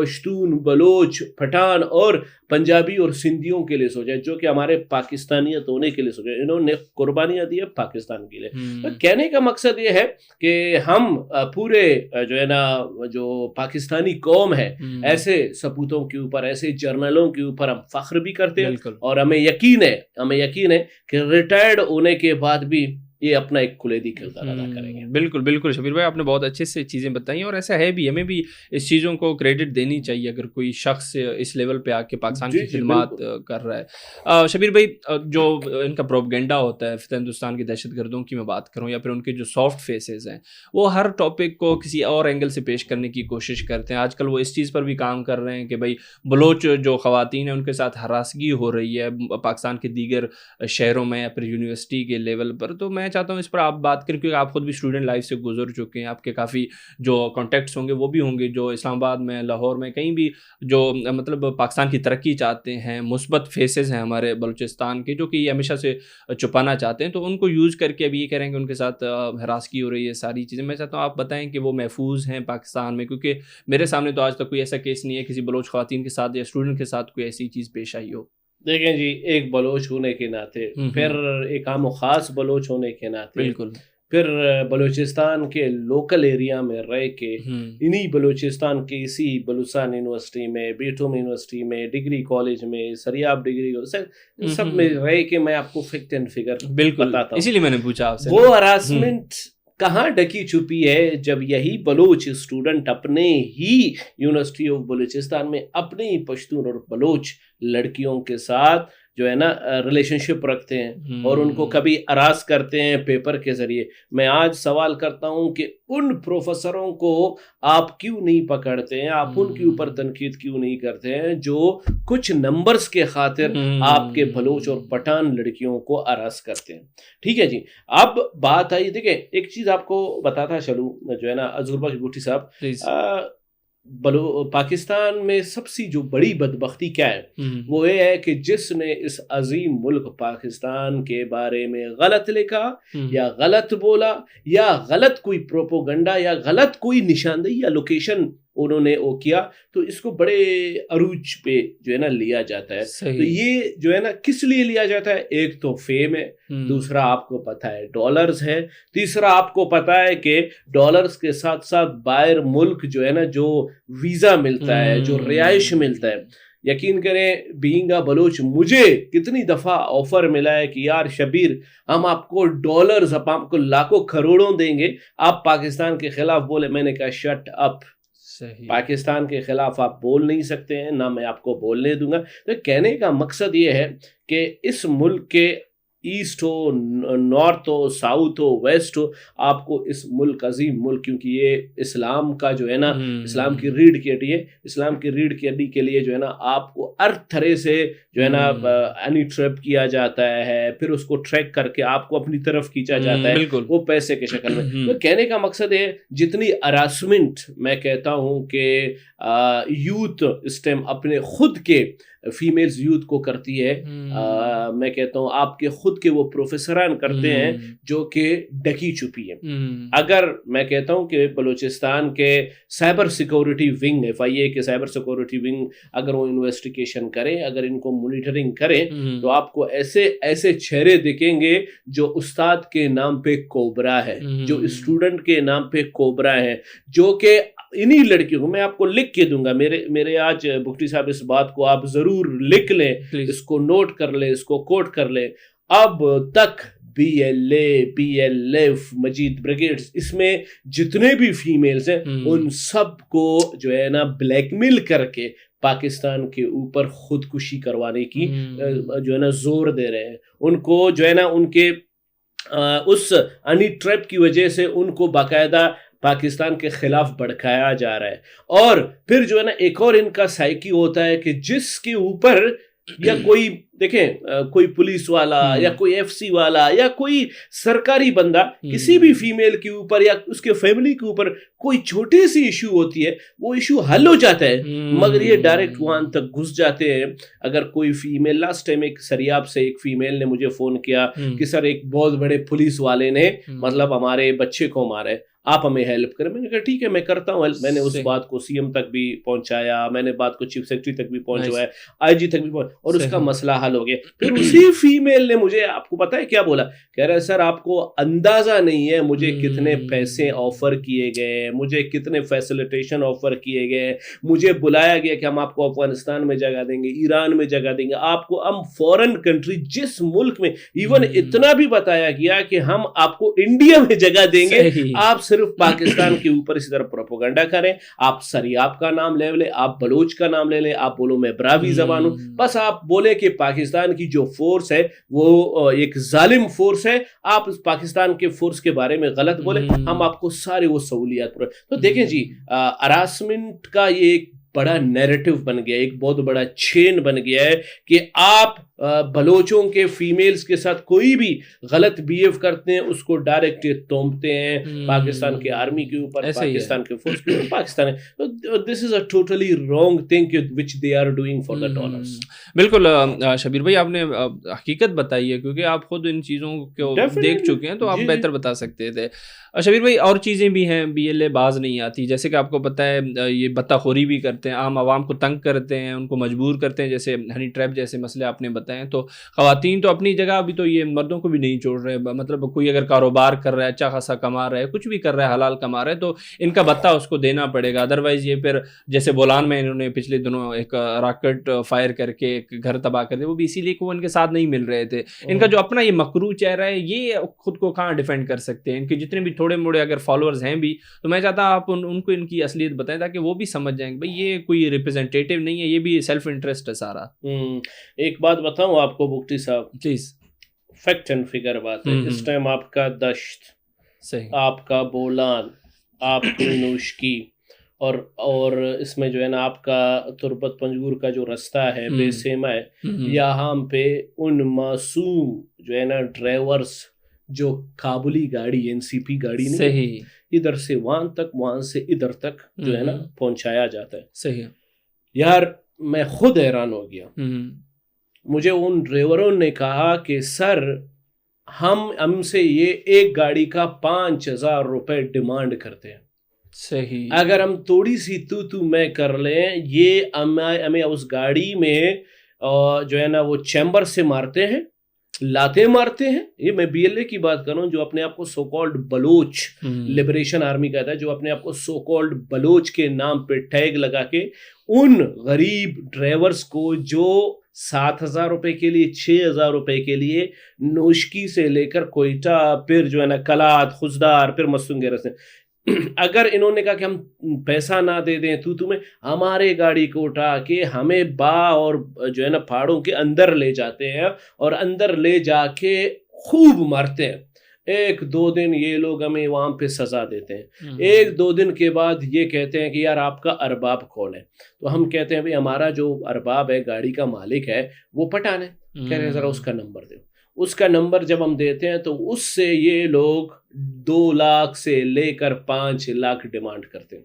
پشتون، بلوچ، پٹھان اور پنجابی اور سندھیوں کے لیے سوچا ہے، جو کہ ہمارے پاکستانیت ہونے کے لیے سوچا ہے. انہوں نے قربانیاں دی ہے پاکستان کے لیے. کہنے کا مقصد یہ ہے کہ ہم پورے جو ہے نا جو پاکستانی قوم ہے، ایسے سپوتوں کے اوپر، ایسے جرنلوں کے اوپر ہم فخر بھی کرتے ہیں، اور ہمیں یقین ہے کہ ریٹائرڈ ہونے کے بعد بھی یہ اپنا ایک کلیدی کردار ادا کریں گے. بالکل بالکل شبیر بھائی، آپ نے بہت اچھے سے چیزیں بتائیں، اور ایسا ہے بھی، ہمیں بھی اس چیزوں کو کریڈٹ دینی چاہیے اگر کوئی شخص اس لیول پہ آ کے پاکستان کی خدمات کر رہا ہے. شبیر بھائی، جو ان کا پروپیگنڈا ہوتا ہے فتح ہندوستان کی دہشت گردوں کی میں بات کروں، یا پھر ان کے جو سافٹ فیسز ہیں، وہ ہر ٹاپک کو کسی اور اینگل سے پیش کرنے کی کوشش کرتے ہیں. آج کل وہ اس چیز پر بھی کام کر رہے ہیں کہ بھائی بلوچ جو خواتین ہیں ان کے ساتھ ہراسگی ہو رہی ہے پاکستان کے دیگر شہروں میں یا پھر یونیورسٹی کے لیول پر. تو میں چاہتا ہوں اس پر آپ بات کریں، کیونکہ آپ خود بھی اسٹوڈنٹ لائف سے گزر چکے ہیں، آپ کے کافی جو کانٹیکٹس ہوں گے وہ بھی ہوں گے جو اسلام آباد میں، لاہور میں، کہیں بھی جو مطلب پاکستان کی ترقی چاہتے ہیں، مثبت فیسز ہیں ہمارے بلوچستان کے جو کہ یہ ہمیشہ سے چھپانا چاہتے ہیں. تو ان کو یوز کر کے ابھی یہ کہہ رہے ہیں کہ ان کے ساتھ ہراسگی ہو رہی ہے، ساری چیزیں. میں چاہتا ہوں آپ بتائیں کہ وہ محفوظ ہیں پاکستان میں، کیونکہ میرے سامنے تو آج تک کوئی ایسا کیس نہیں ہے کسی بلوچ خواتین کے ساتھ یا اسٹوڈنٹ کے ساتھ کوئی ایسی چیز پیش آئی ہو. دیکھیں جی، ایک بلوچ ہونے کے ناطے، پھر ایک عام و خاص بلوچ ہونے کے ناطے، بالکل، پھر بلوچستان کے لوکل ایریا میں رہ کے، انہی بلوچستان کے اسی بلوچستان یونیورسٹی میں، بیٹھوم یونیورسٹی میں، ڈگری کالج میں، سریاب ڈگری سب میں رہ کے میں آپ کو فیکٹ اینڈ فگر بتاتا ہوں. اسی لیے میں نے پوچھا آپ سے، وہ ہراسمنٹ کہاں ڈکی چھپی ہے جب یہی بلوچ اسٹوڈنٹ اپنے ہی یونیورسٹی آف بلوچستان میں اپنے ہی پشتون اور بلوچ لڑکیوں کے ساتھ جو ہے نا ریلیشن شپ رکھتے ہیں اور ان کو کبھی اراس کرتے ہیں پیپر کے ذریعے. میں آج سوال کرتا ہوں کہ ان پروفیسروں کو آپ کیوں نہیں پکڑتے ہیں، آپ ان کے اوپر تنقید کیوں نہیں کرتے ہیں جو کچھ نمبرز کے خاطر آپ کے بلوچ اور پٹھان لڑکیوں کو اراس کرتے ہیں. ٹھیک ہے جی، اب بات آئی، دیکھیں ایک چیز آپ کو بتاتا چلوں جو ہے نا اظہر بخش بھٹی صاحب، پاکستان میں سب سے جو بڑی بدبختی کیا ہے وہ یہ ہے کہ جس نے اس عظیم ملک پاکستان کے بارے میں غلط لکھا یا غلط بولا یا غلط کوئی پروپوگنڈا یا غلط کوئی نشاندہی یا لوکیشن انہوں نے وہ کیا، تو اس کو بڑے عروج پہ جو ہے نا لیا جاتا ہے. تو یہ جو ہے نا کس لیے لیا جاتا ہے؟ ایک تو فیم ہے، دوسرا آپ کو پتہ ہے ڈالرز ہے، تیسرا آپ کو پتہ ہے کہ ڈالرز کے ساتھ ساتھ باہر ملک جو ہے نا جو ویزا ملتا ہے، جو رہائش ملتا ہے. یقین کریں بینگ اے بلوچ مجھے کتنی دفعہ آفر ملا ہے کہ یار شبیر ہم آپ کو ڈالرز، آپ کو لاکھوں کروڑوں دیں گے، آپ پاکستان کے خلاف بولے. میں نے کہا شٹ اپ، پاکستان کے خلاف آپ بول نہیں سکتے ہیں، نہ میں آپ کو بولنے دوں گا. تو کہنے کا مقصد یہ ہے کہ اس ملک کے ایسٹ ہو، نارتھ ہو، ساؤتھ ہو، ویسٹ ہو، آپ کو اس ملک، عظیم ملک، کیونکہ یہ اسلام کا جو ہے نا اسلام کی ریڑھ کی ہڈی ہے، اسلام کی ریڑھ کی ہڈی کے لیے جو ہے نا آپ کو ہر طرح سے جو ہے نا اینی ٹریپ کیا جاتا ہے، پھر اس کو ٹریک کر کے آپ کو اپنی طرف کھینچا جاتا ہے وہ پیسے کے شکل میں. تو کہنے کا مقصد ہے جتنی ہراسمنٹ میں کہتا ہوں کہ یوتھ اس ٹائم اپنے خود کے فیمیلز یوتھ کو کرتی ہے، میں کہتا ہوں آپ کے خود کے وہ پروفیسران کرتے ہیں جو کہ ڈکی چھپی ہے. اگر میں کہتا ہوں کہ بلوچستان کے سائبر سیکورٹی ونگ، FIA کے سائبر سیکورٹی ونگ اگر وہ انویسٹیگیشن کریں، اگر ان کو مانیٹرنگ کریں، تو آپ کو ایسے چہرے دکھیں گے جو استاد کے نام پہ کوبرا ہے، جو اسٹوڈنٹ کے نام پہ کوبرا ہے، جو کہ انہی لڑکیوں کو میں آپ کو لکھ کے دوں گا. میرے آج بھٹی صاحب اس بات کو آپ ضرور لکھ لیں، اس کو نوٹ کر لیں، اس کو کوٹ کر لیں. اب تک BLA، BLF، مجید بریگیڈز، اس میں جتنے بھی فیمیلز ہیں ان سب کو جو ہے نا بلیک میل کر کے پاکستان کے اوپر خودکشی کروانے کی جو ہے نا زور دے رہے ہیں. ان کو جو ہے نا ان کے اس انی ٹریپ کی وجہ سے ان کو باقاعدہ پاکستان کے خلاف بھڑکایا جا رہا ہے. اور پھر جو ہے نا ایک اور ان کا سائیکی ہوتا ہے کہ جس کے اوپر یا کوئی دیکھیں کوئی پولیس والا یا کوئی FC والا یا کوئی سرکاری بندہ کسی بھی فیمیل کے اوپر یا اس کے فیملی کے اوپر کوئی چھوٹی سی ایشو ہوتی ہے، وہ ایشو حل ہو جاتا ہے، مگر یہ ڈائریکٹ وہاں تک گھس جاتے ہیں. اگر کوئی فیمیل، لاسٹ ٹائم ایک سریاب سے ایک فیمیل نے مجھے فون کیا کہ سر ایک بہت بڑے پولیس والے نے مطلب ہمارے بچے کو مارا ہے. آپ ہمیں ہیلپ کریں. میں نے کہا ٹھیک ہے میں کرتا ہوں ہیلپ. میں نے اس بات کو سی ایم تک بھی پہنچایا, میں نے بات کو چیف سیکرٹری تک بھی پہنچوایا, آئی جی تک بھی اور اس کا مسئلہ حل ہو گیا. پھر اسی فیمیل نے مجھے, آپ کو پتا ہے کیا بولا, کہہ رہے سر آپ کو اندازہ نہیں ہے مجھے کتنے پیسے آفر کیے گئے, مجھے کتنے فیسیلیٹیشن آفر کیے گئے, مجھے بلایا گیا کہ ہم آپ کو افغانستان میں جگہ دیں گے, ایران میں جگہ دیں گے, آپ کو ہم فورن کنٹری جس ملک میں, ایون اتنا بھی بتایا گیا کہ ہم آپ کو انڈیا میں جگہ دیں گے, آپ صرف پاکستان کے اوپر اسی طرح پروپیگنڈا کریں. آپ سریاب کا نام لے لیں, آپ بلوچ کا نام لے لیں, آپ بولو میں براوی زبان ہوں, بس آپ بولے کہ پاکستان کی جو فورس ہے وہ ایک ظالم فورس ہے, آپ اس پاکستان کے فورس کے بارے میں غلط بولیں, ہم آپ کو سارے وہ سہولیات. تو دیکھیں جی, ہراسمنٹ کا یہ ایک بڑا نیریٹو بن گیا, ایک بہت بڑا چین بن گیا ہے کہ آپ بلوچوں کے فیمیلز کے ساتھ کوئی بھی غلط بیہیو کرتے ہیں اس کو ڈائریکٹ تومتے ہیں پاکستان کے آرمی کے اوپر, پاکستان کے فورس کے اوپر, Pakistan. This is a totally wrong thing which they are doing for the dollars. بالکل شبیر بھائی, آپ نے حقیقت بتائی ہے کیونکہ آپ خود ان چیزوں کو دیکھ چکے ہیں تو آپ بہتر بتا سکتے تھے. شبیر بھائی اور چیزیں بھی ہیں, بی ایل اے باز نہیں آتی, جیسے کہ آپ کو پتہ ہے یہ بتہ خوری بھی کرتے ہیں, عام عوام کو تنگ کرتے ہیں, ان کو مجبور کرتے ہیں, جیسے ہنی ٹریپ جیسے مسئلے آپ نے بتائے. تو خواتین تو اپنی جگہ ابھی تو یہ مردوں کو بھی نہیں چھوڑ رہے, مطلب کوئی اگر کاروبار کر رہا ہے, اچھا خاصا کما رہا ہے, کچھ بھی کر رہا ہے, حلال کما رہا ہے, تو ان کا بتہ اس کو دینا پڑے گا, ادروائز یہ پھر جیسے بولان میں انہوں نے پچھلے دنوں ایک راکٹ فائر کر کے ایک گھر تباہ کر دیا, وہ بھی اسی لیے کہ وہ ان کے ساتھ نہیں مل رہے تھے. ان کا جو اپنا یہ مکرو چہرہ ہے یہ خود کو کہاں ڈیفینڈ کر سکتے ہیں, ان کے جتنے بھی تھوڑے موڑے اگر فالوورز ہیں بھی, تو میں چاہتا ہوں آپ ان کو ان کی اصلیت بتائیں تاکہ وہ بھی سمجھ جائیں کہ بھائی یہ کوئی ریپرزینٹیٹیو نہیں ہے, یہ بھی سیلف انٹرسٹ ہے سارا. ایک بات بتاؤں آپ کو بگٹی صاحب, پلیز, فیکٹ اینڈ فگر بات ہے. اس ٹائم آپ کا دشت, آپ کا بولان, آپ کی نوشکی, اور اس میں جو ہے نا آپ کا تربت پنجگور کا جو رستہ ہے بے سیما ہے, یہاں پہ ان معصوم جو ہے نا ڈرائیورز جو کابلی گاڑی, این سی پی گاڑی نہیں, ادھر سے وہاں تک, وہاں سے ادھر تک جو ہے نا پہنچایا جاتا ہے. صحیح یار میں خود حیران ہو گیا. مجھے ان ڈرائیوروں نے کہا کہ سر ہم سے یہ ایک گاڑی کا 5,000 روپے ڈیمانڈ کرتے ہیں. صحیح, اگر ہم تھوڑی سی تو میں کر لیں, یہ ہمیں اس گاڑی میں جو ہے نا وہ چیمبر سے مارتے ہیں, لاتے مارتے ہیں. یہ میں بی ایل اے کی بات کر رہا ہوں جو اپنے آپ کو so called Baloch liberation army کہتا ہے, جو اپنے آپ کو سو کالڈ بلوچ کے نام پہ ٹیگ لگا کے ان غریب ڈرائیورز کو جو 7,000 روپے کے لیے, 6,000 روپے کے لیے نوشکی سے لے کر کوئٹہ, پھر جو ہے نا کلات, خزدار, پھر مستنگیر سے, اگر انہوں نے کہا کہ ہم پیسہ نہ دے دیں تو تمہیں, ہمارے گاڑی کو اٹھا کے ہمیں با اور جو ہے نا پہاڑوں کے اندر لے جاتے ہیں اور اندر لے جا کے خوب مارتے ہیں. 1-2 دن یہ لوگ ہمیں وہاں پہ سزا دیتے ہیں. 1-2 دن کے بعد یہ کہتے ہیں کہ یار آپ کا ارباب کون ہے, تو ہم کہتے ہیں بھائی ہمارا جو ارباب ہے, گاڑی کا مالک ہے, وہ پٹھان ہے. کہہ رہے ہیں ذرا اس کا نمبر دو. اس کا نمبر جب ہم دیتے ہیں تو اس سے یہ لوگ 2 لاکھ سے لے کر 5 لاکھ ڈیمانڈ کرتے ہیں.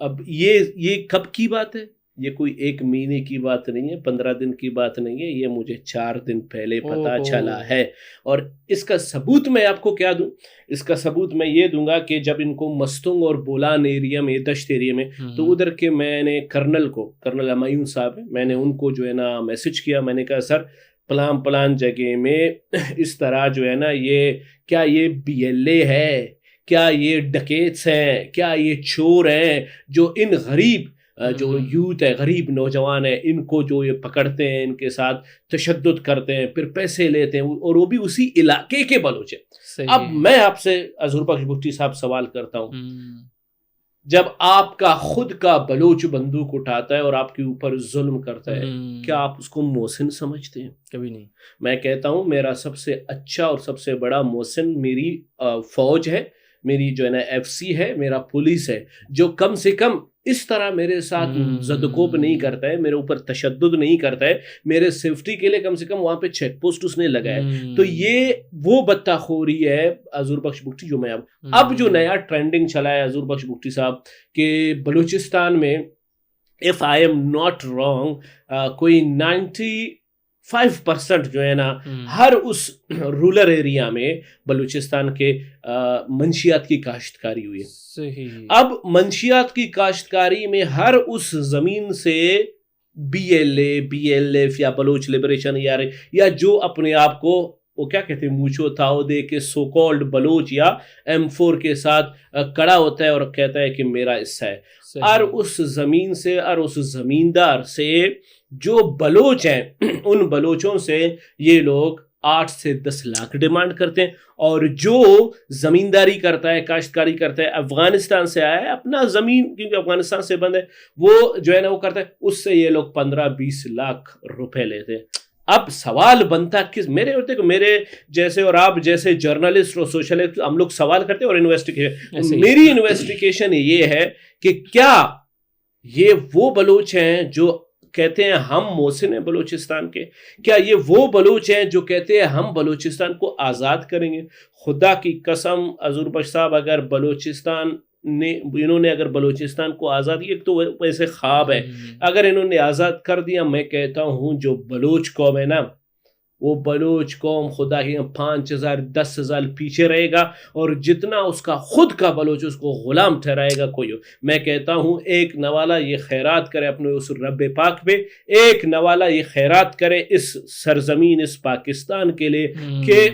اب یہ کب کی بات ہے؟ یہ کوئی 1 مہینے کی بات نہیں ہے, 15 دن کی بات نہیں ہے, یہ مجھے 4 دن پہلے پتا چلا ہے. اور اس کا ثبوت میں آپ کو کیا دوں؟ اس کا ثبوت میں یہ دوں گا کہ جب ان کو مستنگ اور بولان ایریا میں, دشت ایریا میں, تو ادھر کے میں نے کرنل ہمایوں صاحب ہیں, میں نے ان کو جو ہے نا میسج کیا. میں نے کہا سر پلان جگہ میں اس طرح جو ہے نا کیا یہ بی ایل اے ہے, کیا یہ ڈکیٹس ہیں, کیا یہ چور ہیں جو ان غریب جو یوتھ ہے, غریب نوجوان ہیں, ان کو جو یہ پکڑتے ہیں, ان کے ساتھ تشدد کرتے ہیں, پھر پیسے لیتے ہیں, اور وہ بھی اسی علاقے کے بلوچ ہیں. اب میں آپ سے حضور بخش بگٹی صاحب سوال کرتا ہوں, جب آپ کا خود کا بلوچ بندوق اٹھاتا ہے اور آپ کے اوپر ظلم کرتا ہے, کیا آپ اس کو محسن سمجھتے ہیں؟ کبھی نہیں. میں کہتا ہوں میرا سب سے اچھا اور سب سے بڑا محسن میری فوج ہے, میری جو ہے نا ایف سی ہے, میرا پولیس ہے, جو کم سے کم اس طرح میرے ساتھ زدکوب نہیں کرتا ہے, میرے اوپر تشدد نہیں کرتا ہے, میرے سیفٹی کے لیے کم سے کم وہاں پہ چیک پوسٹ اس نے لگایا. تو یہ وہ بتہ خوری ہے حضور بخش بگٹی جو میں اب جو نیا ٹرینڈنگ چلا ہے حضور بخش بگٹی صاحب کہ بلوچستان میں, if I am not wrong, کوئی 5% جو ہے نا ہر اس رولر ایریا میں بلوچستان کے منشیات کی کاشتکاری ہوئی ہے. اب منشیات کی کاشتکاری میں ہر اس زمین سے BLA BLF یا بلوچ لبریشن یا جو اپنے آپ کو وہ کیا کہتے ہیں موچو تھاؤ دے کے سو کالڈ بلوچ یا M4 کے ساتھ کڑا ہوتا ہے اور کہتا ہے کہ میرا حصہ ہے. اور اس زمین سے اور اس زمیندار سے جو بلوچ ہیں ان بلوچوں سے یہ لوگ 8 سے 10 لاکھ ڈیمانڈ کرتے ہیں. اور جو زمینداری کرتا ہے کاشتکاری کرتا ہے افغانستان سے آیا ہے اپنا زمین کیونکہ افغانستان سے بند ہے وہ جو ہے نا وہ کرتا ہے اس سے یہ لوگ 15-20 لاکھ روپے لیتے ہیں. اب سوال بنتا میرے جیسے اور آپ جیسے جرنلسٹ اور سوشلسٹ ہم لوگ سوال کرتے ہیں اور انویسٹیگیشن میری انویسٹیگیشن یہ ہے کہ کیا یہ وہ بلوچ ہیں جو کہتے ہیں ہم محسن ہیں بلوچستان کے, کیا یہ وہ بلوچ ہیں جو کہتے ہیں ہم بلوچستان کو آزاد کریں گے؟ خدا کی قسم حضور بخش صاحب اگر بلوچستان انہوں نے اگر بلوچستان کو آزاد کیا تو ویسے خواب ہے, اگر انہوں نے آزاد کر دیا میں کہتا ہوں جو بلوچ قوم ہے نا وہ بلوچ قوم خدا کی 5,000-10,000 پیچھے رہے گا اور جتنا اس کا خود کا بلوچ اس کو غلام ٹھہرائے گا کوئی. میں کہتا ہوں ایک نوالا یہ خیرات کرے اپنے اس رب پاک پہ, ایک نوالا یہ خیرات کرے اس سرزمین اس پاکستان کے لیے کہ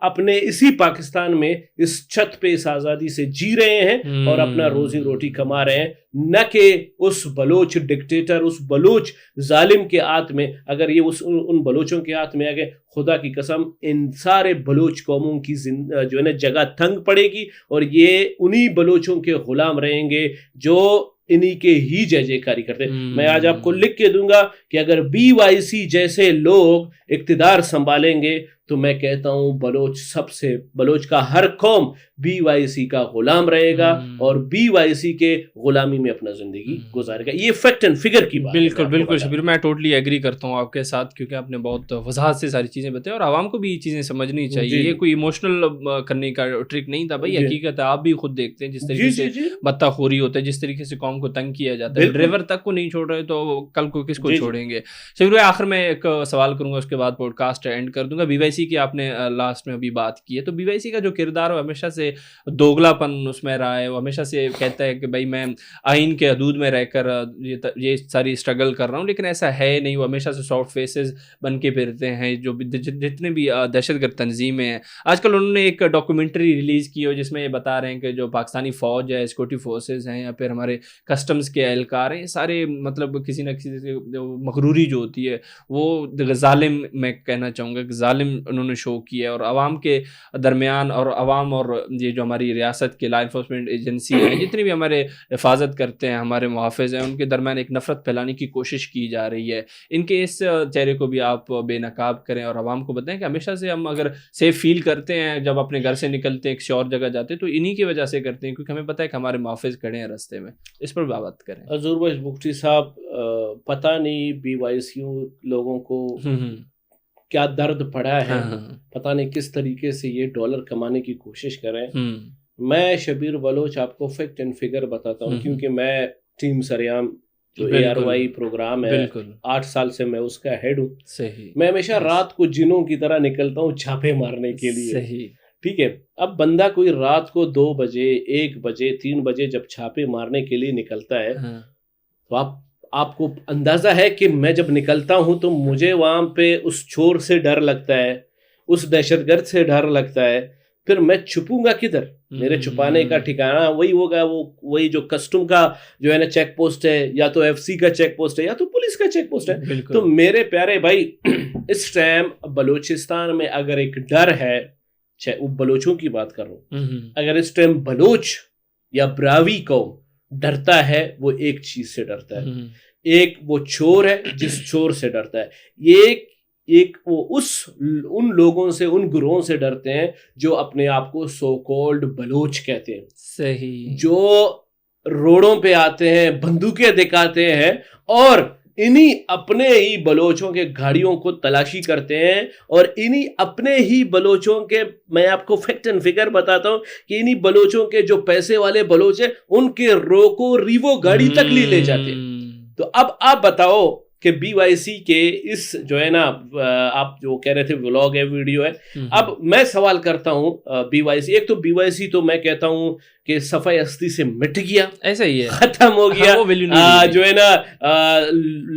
اپنے اسی پاکستان میں اس چھت پہ اس آزادی سے جی رہے ہیں اور اپنا روزی روٹی کما رہے ہیں, نہ کہ اس بلوچ ڈکٹیٹر اس بلوچ ظالم کے ہاتھ میں. اگر یہ ان بلوچوں کے ہاتھ میں آ گئے خدا کی قسم ان سارے بلوچ قوموں کی جو ہے نا جگہ تنگ پڑے گی اور یہ انہی بلوچوں کے غلام رہیں گے جو انہی کے ہی جے کاری کرتے. میں آج آپ کو لکھ کے دوں گا کہ اگر BYC جیسے لوگ اقتدار سنبھالیں گے تو میں کہتا ہوں بلوچ کا ہر قوم BYC کا غلام رہے گا اور BYC کے غلامی میں اپنا زندگی گزارے گا. یہ فیکٹ اینڈ فگر کی بات. بالکل شبیر, میں ٹوٹلی ایگری کرتا ہوں آپ کے ساتھ کیونکہ آپ نے بہت وضاحت سے ساری چیزیں بتائی اور عوام کو بھی یہ چیزیں سمجھنی چاہیے. یہ کوئی ایموشنل کرنے کا ٹرک نہیں تھا بھائی, حقیقت ہے. آپ بھی خود دیکھتے ہیں جس طریقے سے بتہ خوری ہوتا ہے, جس طریقے سے قوم کو تنگ کیا جاتا ہے, ڈرائیور تک کو نہیں چھوڑ رہے تو کل کو کس کو چھوڑیں گے. شبیر بھائی آخر میں ایک سوال کروں گا اس کے بعد پوڈ کاسٹ اینڈ کر دوں گا. BYC کی آپ نے لاسٹ میں ابھی بات کی ہے تو BYC کا جو کردار ہے ہمیشہ سے دوگلا پن اس میں رہا ہے. وہ ہمیشہ سے کہتا ہے کہ بھائی میں آئین کے حدود میں رہ کر یہ ساری اسٹرگل کر رہا ہوں, لیکن ایسا ہے نہیں. وہ ہمیشہ سے سافٹ فیسز بن کے پھرتے ہیں. جو جتنے بھی دہشت گرد تنظیمیں ہیں آج کل انہوں نے ایک ڈاکومنٹری ریلیز کی ہو جس میں یہ بتا رہے ہیں کہ جو پاکستانی فوج ہے, سیکورٹی فورسز ہیں یا پھر ہمارے کسٹمز کے اہلکار ہیں, سارے مطلب کسی نہ کسی سے مغروری جو ہوتی ہے وہ ظالم, میں کہنا چاہوں گا کہ ظالم انہوں نے شو کیا ہے. اور عوام کے درمیان اور عوام اور یہ جو ہماری ریاست کے لا انفورسمنٹ ایجنسی ہیں جتنی بھی ہمارے حفاظت کرتے ہیں, ہمارے محافظ ہیں, ان کے درمیان ایک نفرت پھیلانے کی کوشش کی جا رہی ہے. ان کے اس چہرے کو بھی آپ بے نقاب کریں اور عوام کو بتائیں کہ ہمیشہ سے ہم اگر سیف فیل کرتے ہیں جب اپنے گھر سے نکلتے ہیں کسی اور جگہ جاتے ہیں تو انہی کی وجہ سے کرتے ہیں کیونکہ ہمیں پتہ ہے کہ ہمارے محافظ کھڑے ہیں راستے میں. اس پر بات کریں. حضور بخش بگٹی صاحب, پتہ نہیں BYC لوگوں کو کیا درد پڑا ہے, پتہ نہیں کس طریقے سے یہ ڈالر کمانے کی کوشش کریں. میں شبیر بلوچ آپ کو فیکٹ اینڈ فگر بتاتا ہوں کیونکہ میں ٹیم سریام جو ARY پروگرام ہے 8 سال سے میں اس کا ہیڈ ہوں. میں ہمیشہ رات کو جنوں کی طرح نکلتا ہوں چھاپے مارنے کے لیے. ٹھیک ہے, اب بندہ کوئی رات کو 2 بجے 1 بجے 3 بجے جب چھاپے مارنے کے لیے نکلتا ہے تو آپ کو اندازہ ہے کہ میں جب نکلتا ہوں تو مجھے وہاں پہ اس چور سے ڈر لگتا ہے, اس دہشت گرد سے ڈر لگتا ہے. پھر میں چھپوں گا کدھر؟ میرے چھپانے کا ٹھکانہ وہی ہوگا, وہی جو کسٹم کا جو ہے نا چیک پوسٹ ہے, یا تو FC کا چیک پوسٹ ہے, یا تو پولیس کا چیک پوسٹ ہے. تو میرے پیارے بھائی اس ٹائم بلوچستان میں اگر ایک ڈر ہے, بلوچوں کی بات کر رہا ہوں, اگر اس ٹائم بلوچ یا براوی قوم ڈرتا ہے وہ ایک چیز سے ڈرتا ہے, ایک وہ چور ہے جس چور سے ڈرتا ہے, ایک وہ ان لوگوں سے ان گروہوں سے ڈرتے ہیں جو اپنے آپ کو سو کولڈ بلوچ کہتے ہیں. صحیح, جو روڈوں پہ آتے ہیں, بندوقیں دکھاتے ہیں اور انہی اپنے ہی بلوچوں کے گاڑیوں کو تلاشی کرتے ہیں اور انہی اپنے ہی بلوچوں کے, میں آپ کو فیکٹ اینڈ فگر بتاتا ہوں کہ انہی بلوچوں کے جو پیسے والے بلوچ ہیں ان کے ریوو گاڑی تک لے جاتے ہیں. تو اب آپ بتاؤ کہ BYC کے اس جو ہے نا آپ جو کہہ رہے تھے ولاگ ہے ویڈیو ہے، اب میں سوال کرتا ہوں BYC، ایک تو BYC تو میں کہتا ہوں کہ صفحہ ہستی سے مٹ گیا، ایسا ہی ہے، ختم ہو گیا، جو ہے نا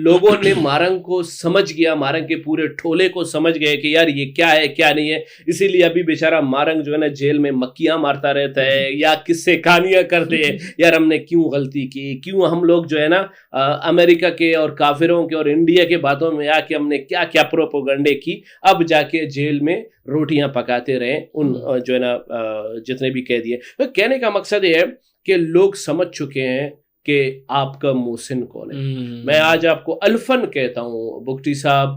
لوگوں نے مارنگ کو سمجھ گیا، مارنگ کے پورے ٹھولے کو سمجھ گئے کہ یار یہ کیا ہے کیا نہیں ہے، اسی لیے ابھی بیچارہ مارنگ جو ہے نا جیل میں مکیاں مارتا رہتا ہے یا کس سے کہانیاں کرتے ہیں یار ہم نے کیوں غلطی کی، کیوں ہم لوگ جو ہے نا امریکہ کے اور کافروں کے اور انڈیا کے باتوں میں آ کے ہم نے کیا کیا پروپیگنڈے کی، اب جا کے جیل میں روٹیاں پکاتے رہے ان جو ہے نا جتنے بھی قیدی ہیں۔ کہنے کا مقصد یہ ہے کہ لوگ سمجھ چکے ہیں کہ آپ کا محسن کون ہے۔ میں آج آپ کو الفن کہتا ہوں بگٹی صاحب،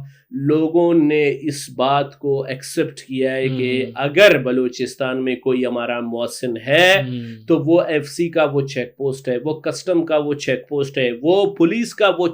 لوگوں نے اس بات کو ایکسپٹ کیا ہے کہ اگر بلوچستان میں کوئی ہمارا محسن ہے تو وہ FC کا وہ چیک پوسٹ ہے، وہ کسٹم کا وہ چیک پوسٹ ہے، وہ پولیس کا وہ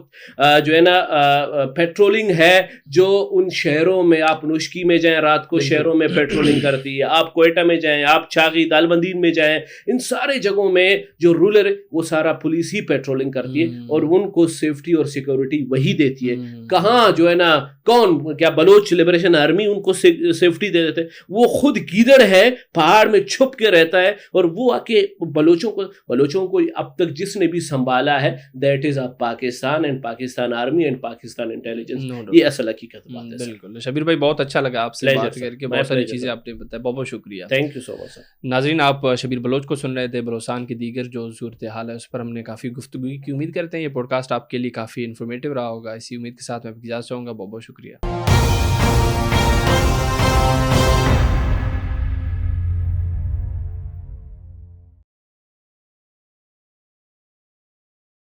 جو ہے نا پیٹرولنگ ہے، جو ان شہروں میں آپ نوشکی میں جائیں رات کو شہروں میں پیٹرولنگ کرتی ہے، آپ کوئٹہ میں جائیں، آپ چاغی دالبندین میں جائیں، ان سارے جگہوں میں جو رولر ہے وہ سارا پولیس ہی پیٹرولنگ کرتی ہے اور ان کو سیفٹی اور سیکورٹی وہی دیتی ہے۔ کہاں جو ہے نا کون کیا بلوچ لبریشن آرمی ان کو سیفٹی دے دیتے، وہ خود گیدڑ ہے، پہاڑ میں چھپ کے رہتا ہے، اور وہ آ کے بلوچوں کو اب تک جس نے بھی سنبھالا ہے that is Pakistan and Pakistan army and Pakistan intelligence, یہ اصل حقیقت بات ہے۔ بالکل شبیر بھائی، بہت اچھا لگا آپ سے بات کر کے، بہت ساری چیزیں آپ نے بتائی، بہت بہت شکریہ، تھینک یو سو مچ۔ ناظرین آپ شبیر بلوچ کو سن رہے تھے، بلوچستان کی دیگر جو صورتحال ہے اس پر ہم نے کافی گفتگو کی، امید کرتے ہیں یہ پوڈ کاسٹ آپ کے لیے کافی انفارمیٹیو رہا ہوگا، اسی امید کے ساتھ میں آپ کی اجازت چاہوں گا، بہت بہت شکریہ۔